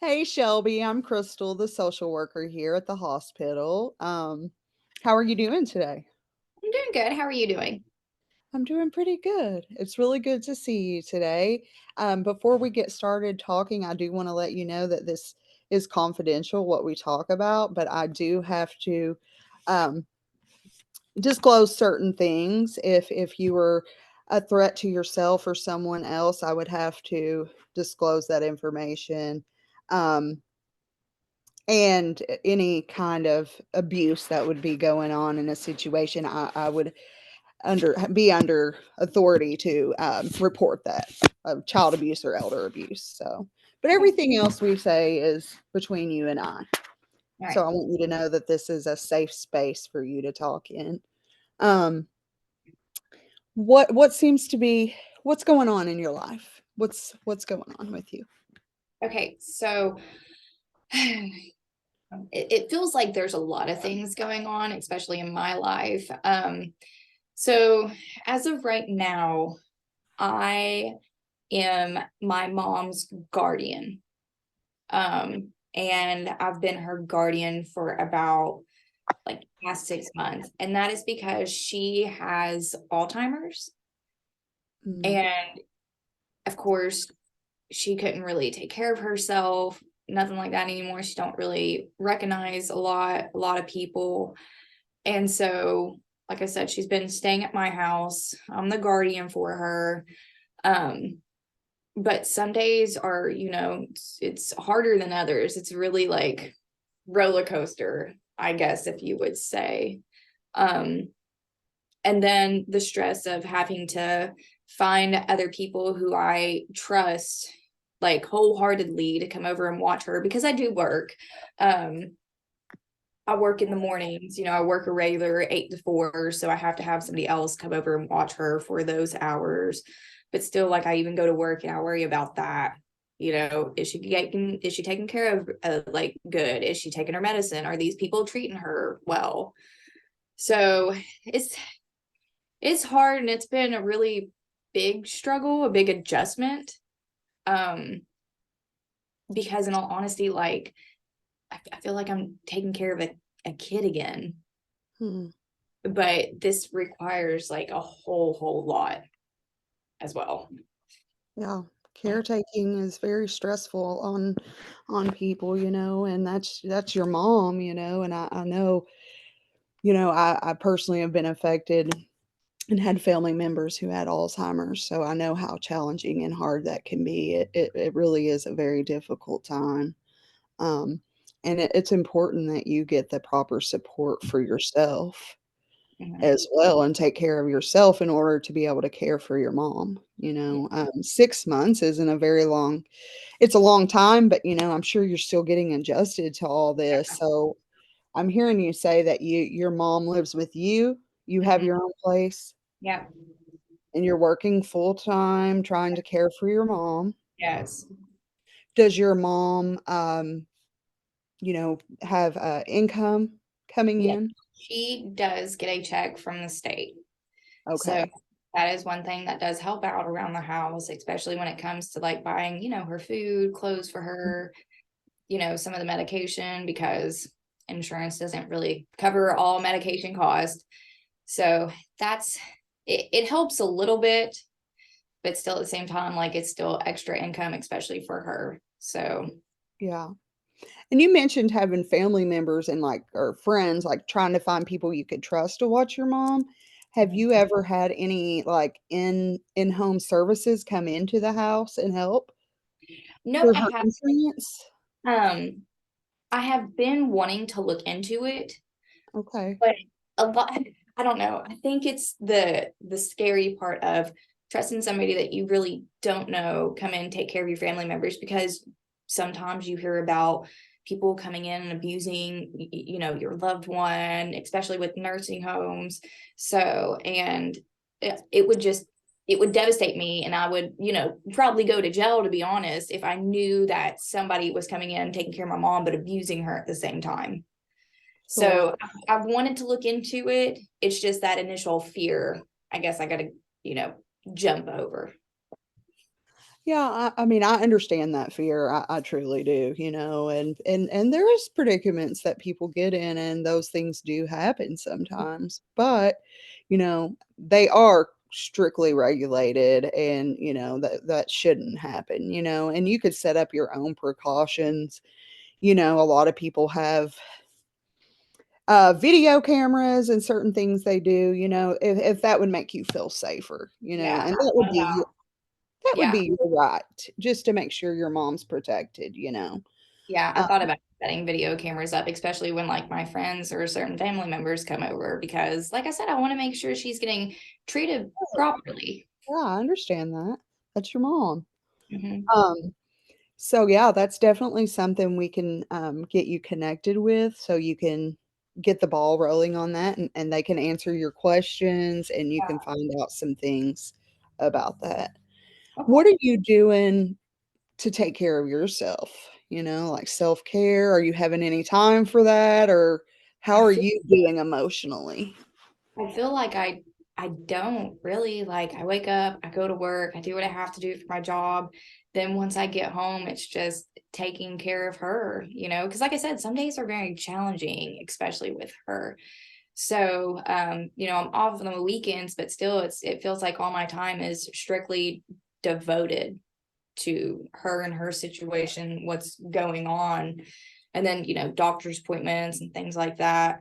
Hey Shelby, I'm Crystal, the social worker here at the hospital. How are you doing today? I'm doing good. How are you doing? I'm doing pretty good. It's really good to see you today. Before we get started talking, I do want to let you know that this is confidential, what we talk about, but I do have to um, disclose certain things. If you were a threat to yourself or someone else, I would have to disclose that information. Um, and any kind of abuse that would be going on in a situation, I would be under authority to report that of child abuse or elder abuse. So, but Okay. everything else we say is between you and I. All So right. I want you to know that this is a safe space for you to talk in. Um, what seems to be what's going on in your life? What's going on with you? Okay. So it feels like there's a lot of things going on, especially in my life. So as of right now, I am my mom's guardian. And I've been her guardian for about like past 6 months. And that is because she has Alzheimer's. Mm, And of course, she couldn't really take care of herself, nothing like that anymore. She don't really recognize a lot of people. And so, like I said, she's been staying at my house. I'm the guardian for her. Um, but some days are, it's harder than others. It's really like roller coaster, I guess, if you would say. Um, and then the stress of having to find other people who I trust like wholeheartedly to come over and watch her because I do work. Um, I work in the mornings, I work a regular 8 to 4, so I have to have somebody else come over and watch her for those hours. But still, like I even go to work and I worry about that. Is she taking care of like good? Is she taking her medicine? Are these people treating her well? So it's it's hard and it's been a really big struggle, a big adjustment. Um, because in all honesty, like I feel like I'm taking care of a kid again, hmm. but this requires like a whole lot as well. Yeah, caretaking is very stressful on people, and that's your mom, and I know, I personally have been affected and had family members who had Alzheimer's, so I know how challenging and hard that can be. It really is a very difficult time. Um, and it's important that you get the proper support for yourself Mhm. as well and take care of yourself in order to be able to care for your mom. 6 months isn't a very long it's a long time, but, I'm sure you're still getting adjusted to all this. So, I'm hearing you say that your mom lives with you, you have Mhm. your own place, Yeah. and you're working full-time trying to care for your mom. Yes. Does your mom, have, income coming Yeah. in? She does get a check from the state. So Okay. that is one thing that does help out around the house, especially when it comes to like buying, her food, clothes for her, some of the medication because insurance doesn't really cover all medication cost. So that's it helps a little bit, but still at the same time, like it's still extra income, especially for her. So Yeah. And you mentioned having family members and, like or friends, like, trying to find people you could trust to watch your mom. Have you ever had any, like, in-home services come into the house and help no, for I her have influence? I have been wanting to look into it, Okay. but a lot I don't know. I think it's the scary part of trusting somebody that you really don't know come in and take care of your family members because sometimes you hear about people coming in and abusing your loved one, especially with nursing homes. So, and it would devastate me and I would, probably go to jail to be honest if I knew that somebody was coming in taking care of my mom but abusing her at the same time. Sure. So I've wanted to look into it. It's just that initial fear, I guess I got to, you know, jump over. Yeah, I mean, I understand that fear. I truly do, and there is predicaments that people get in, and those things do happen sometimes. But, they are strictly regulated, and that shouldn't happen, and you could set up your own precautions. A lot of people have video cameras and certain things they do, if that would make you feel safer, Yeah, and I thought about that would yeah, be your right, just to make sure your mom's protected, yeah, I Uh, thought about setting video cameras up, especially when like my friends or certain family members come over because like I said, I want to make sure she's getting treated properly. yeah, I understand that. That's your mom. Mhm. Um, so yeah, that's definitely something we can, get you connected with so you can get the ball rolling on that, and they can answer your questions, and you can Yeah, find out some things about that. What okay. are you doing to take care of yourself? Like self-care? Are you having any time for that, or how I are feel you doing emotionally? I feel like I don't really like I wake up, I go to work, I do what I have to do for my job. Then once I get home, it's just taking care of her, because like I said, some days are very challenging, especially with her. So, I'm off on the weekends, but still it feels like all my time is strictly devoted to her and her situation, what's going on, and then, doctor's appointments and things like that.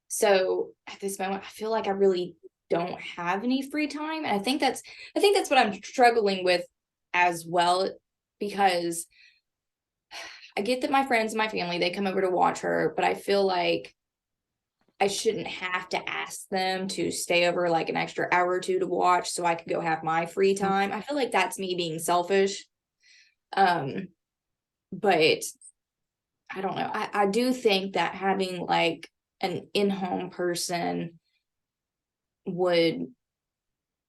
So at this moment, I feel like I really don't have any free time. And I think that's what I'm struggling with as well, because I get that my friends and my family, they come over to watch her, but I feel like I shouldn't have to ask them to stay over like an extra hour or two to watch so I could go have my free time. I feel like that's me being selfish. Um, but I don't know. I do think that having like an in-home person would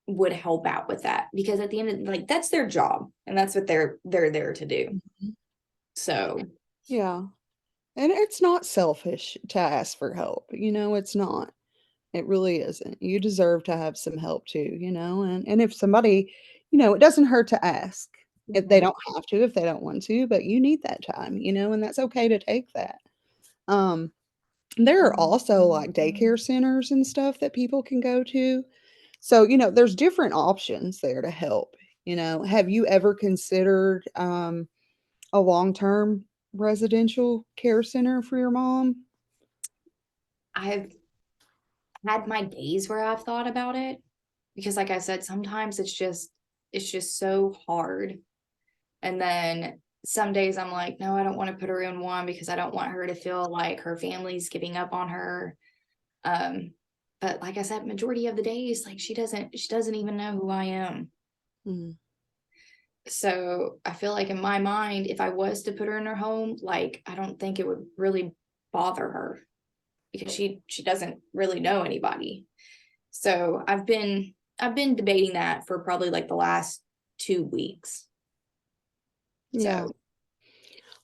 would help out with that, because at the end of like that's their job and that's what they're there to do. Mhm. So Yeah, and it's not selfish to ask for help, it's not. It really isn't. You deserve to have some help too, and if somebody, it doesn't hurt to ask. If they mhm, don't have to, if they don't want to, but you need that time, and that's okay to take that. Um, there are also like daycare centers and stuff that people can go to. So, there's different options there to help. Have you ever considered a long-term residential care center for your mom? I've had my days where I've thought about it, because like I said, sometimes it's just so hard. And then some days I'm like, no, I don't want to put her in one because I don't want her to feel like her family's giving up on her. um but like I said, majority of the days, like she doesn't even know who I am. Mm, So I feel like in my mind, if I was to put her in her home, like I don't think it would really bother her, because she doesn't really know anybody. So I've been debating that for probably like the last 2 weeks. yeah. So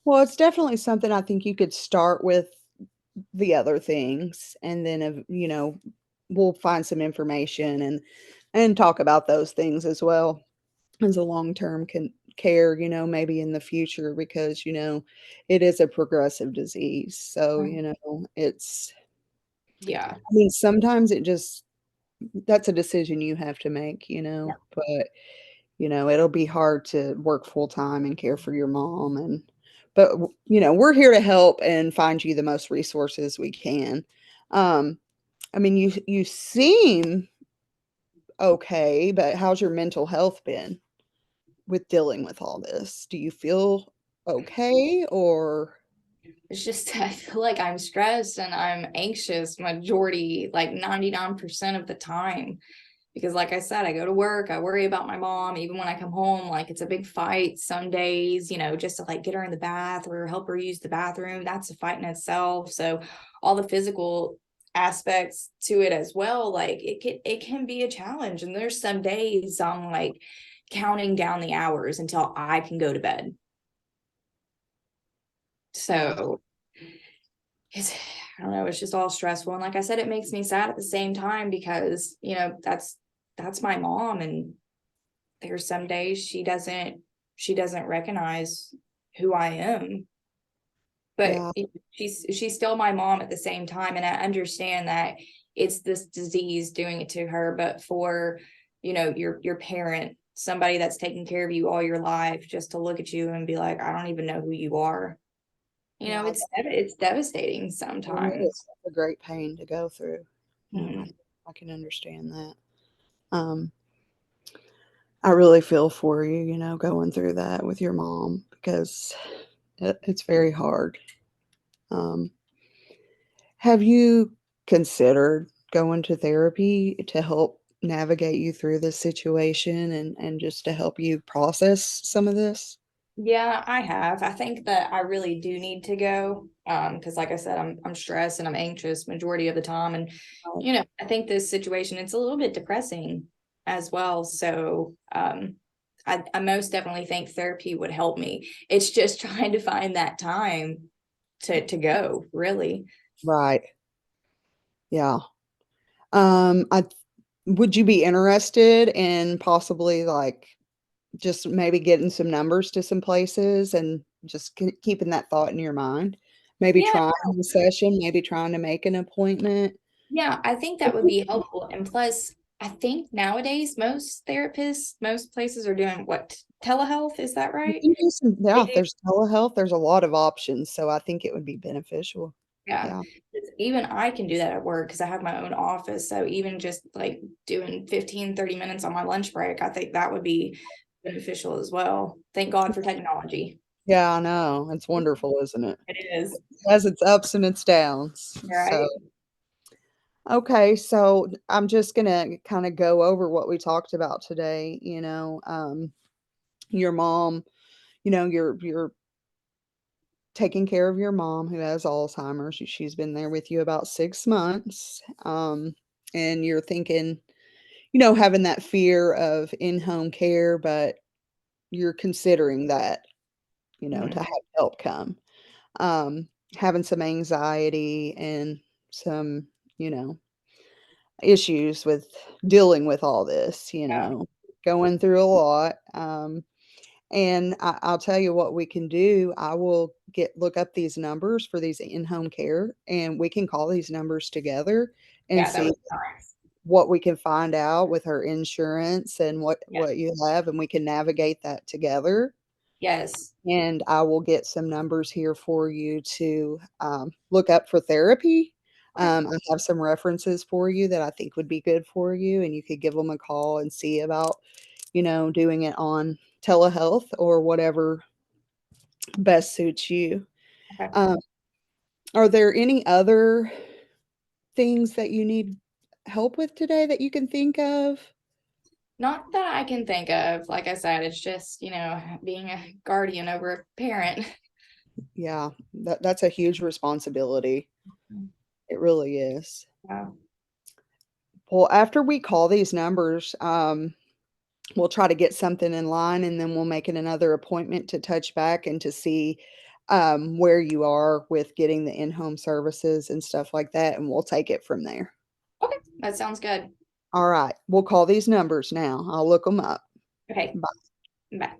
Well, it's definitely something I think you could start with the other things, and then, we'll find some information and talk about those things as well as a long-term care, maybe in the future because, it is a progressive disease. So, it's yeah. I mean, sometimes it just that's a decision you have to make, Yeah. but, it'll be hard to work full time and care for your mom but, we're here to help and find you the most resources we can. Um, I mean, you seem okay, but how's your mental health been with dealing with all this? Do you feel okay or It's just I feel like I'm stressed and I'm anxious majority, like 99% of the time. Because like I said, I go to work, I worry about my mom. Even when I come home, like it's a big fight some days, just to like get her in the bath or help her use the bathroom. That's a fight in itself. So all the physical aspects to it as well, like it can be a challenge. And there's some days I'm like counting down the hours until I can go to bed. yeah. So it's I don't know, it's just all stressful. And like I said, it makes me sad at the same time because, that's my mom, and there's some days she doesn't recognize who I am. But Yeah, she's still my mom at the same time, and I understand that it's this disease doing it to her. But for your parent, somebody that's taken care of you all your life, just to look at you and be like, I don't even know who you are. yeah, It's devastating it sometimes. is a great pain to go through. No, Mhm. I can understand that. Um, I really feel for you, going through that with your mom because it's very hard. Um, have you considered going to therapy to help navigate you through this situation and just to help you process some of this? Yeah, I have. I think that I really do need to go. Because like I said, I'm stressed and I'm anxious majority of the time. And Right. I think this situation, it's a little bit depressing as well. So I most definitely think therapy would help me. It's just trying to find that time to go, really. Right. Yeah. I would you be interested in possibly like just maybe getting some numbers to some places and just keeping that thought in your mind? Maybe Yeah, trying the session, maybe trying to make an appointment. yeah, I think that would be helpful. And plus, I think nowadays most therapists, most places are doing what, telehealth, is that You right? can do some They yeah, do. there's telehealth, there's a lot of options, so I think it would be beneficial. Yeah. Yeah. Even I can do that at work because I have my own office. So even just like doing 15-30 minutes on my lunch break, I think that would be beneficial as well. Thank God for technology. Yeah, I know. It's wonderful, isn't it? It is. It has its ups and its downs. So, Right. okay, so I'm just gonna kinda go over what we talked about today, your mom, you're taking care of your mom who has Alzheimer's. She's been there with you about 6 months, and you're thinking, having that fear of in-home care, but you're considering that, to Mhm. have help come. Having some anxiety and some, you know, issues with dealing with all this, Yeah. going through a lot. And I'll tell you what we can do. I will look up these numbers for these in-home care, and we can call these numbers together and Yeah, that see would be nice. what we can find out with her insurance and what Yeah. what you have, and we can navigate that together. Yes. And I will get some numbers here for you to look up for therapy. Okay. I have some references for you that I think would be good for you, and you could give them a call and see about, doing it on telehealth or whatever best suits you. Okay. Um, are there any other things that you need help with today that you can think of? Not that I can think of. Like I said, it's just, being a guardian over a parent. Yeah, that's a huge responsibility. It really is. Yeah. Well, after we call these numbers, we'll try to get something in line and then we'll make it another appointment to touch back and to see where you are with getting the in-home services and stuff like that, and we'll take it from there. Okay. That sounds good. All right, we'll call these numbers now. I'll look them up. Okay. Bye. Bye.